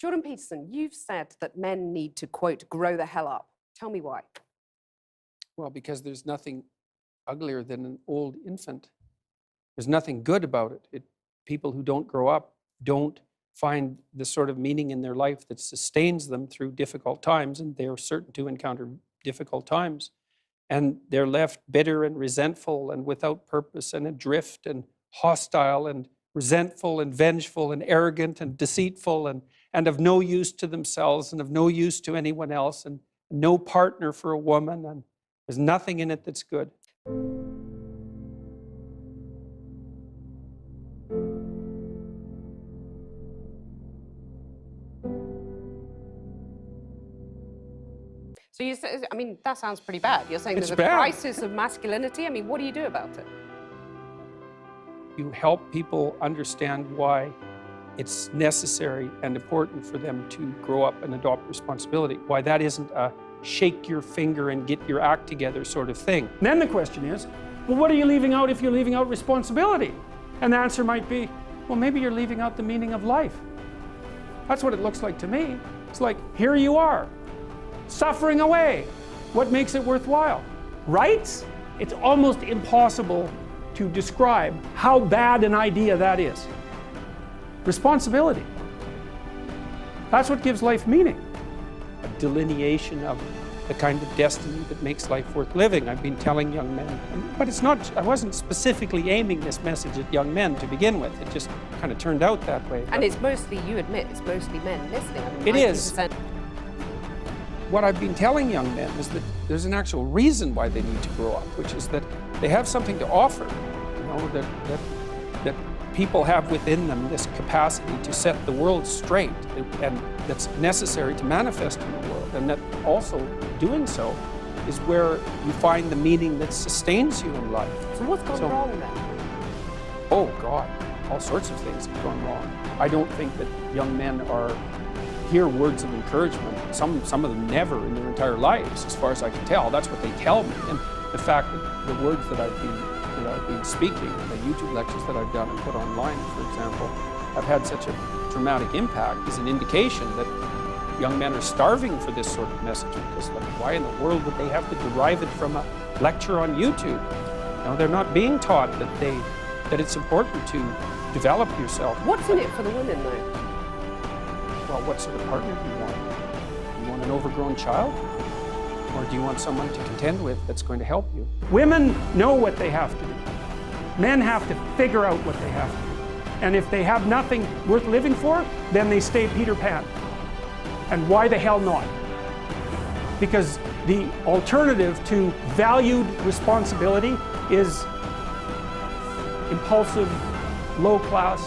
Jordan Peterson, you've said that men need to, quote, grow the hell up. Tell me why. Well, because there's nothing uglier than an old infant. There's nothing good about it. People who don't grow up don't find the sort of meaning in their life that sustains them through difficult times, and they're certain to encounter difficult times. And they're left bitter and resentful and without purpose and adrift and hostile and resentful and vengeful and arrogant and deceitful and of no use to themselves and of no use to anyone else and no partner for a woman, and there's nothing in it that's good. So you say, I mean, that sounds pretty bad. You're saying It's there's a bad. crisis of masculinity? I mean, what do you do about it? You help people understand why it's necessary and important for them to grow up and adopt responsibility, why that isn't a shake your finger and get your act together sort of thing. Then the question is, well, what are you leaving out if you're leaving out responsibility? And the answer might be, well, maybe you're leaving out the meaning of life. That's what it looks like to me. It's like, here you are, suffering away. What makes it worthwhile? Rights? It's almost impossible to describe how bad an idea that is. Responsibility. That's what gives life meaning. A delineation of the kind of destiny that makes life worth living. I've been telling young men, but it's not, I wasn't specifically aiming this message at young men to begin with. It just kind of turned out that way. And it's mostly, you admit, it's mostly men listening. I mean, it is. 90%. What I've been telling young men is that there's an actual reason why they need to grow up, which is that they have something to offer, you know, that people have within them this capacity to set the world straight, and that's necessary to manifest in the world, and that also doing so is where you find the meaning that sustains you in life. So what's gone wrong then? Oh God, all sorts of things have gone wrong. I don't think that young men hear words of encouragement. Some of them never in their entire lives, as far as I can tell. That's what they tell me. And the fact that the words that I've been speaking, the YouTube lectures that I've done and put online, for example, have had such a dramatic impact is an indication that young men are starving for this sort of message, because like, why in the world would they have to derive it from a lecture on YouTube? You know, they're not being taught that it's important to develop yourself. What's in it for the women though? Well, what sort of partner do you want? Do you want an overgrown child? Or do you want someone to contend with that's going to help you? Women know what they have to do. Men have to figure out what they have to do. And if they have nothing worth living for, then they stay Peter Pan. And why the hell not? Because the alternative to valued responsibility is impulsive, low-class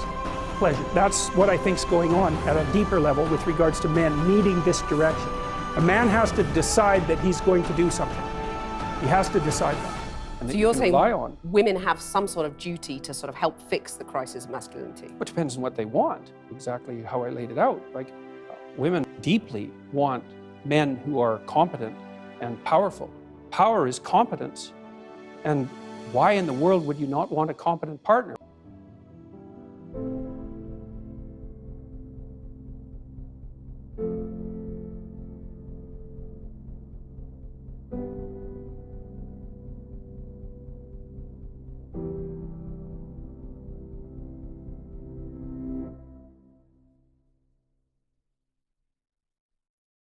pleasure. That's what I think is going on at a deeper level with regards to men needing this direction. A man has to decide that he's going to do something. He has to decide that. And So you're saying women have some sort of duty to sort of help fix the crisis of masculinity? It depends on what they want, exactly how I laid it out. Like, women deeply want men who are competent and powerful. Power is competence. And why in the world would you not want a competent partner?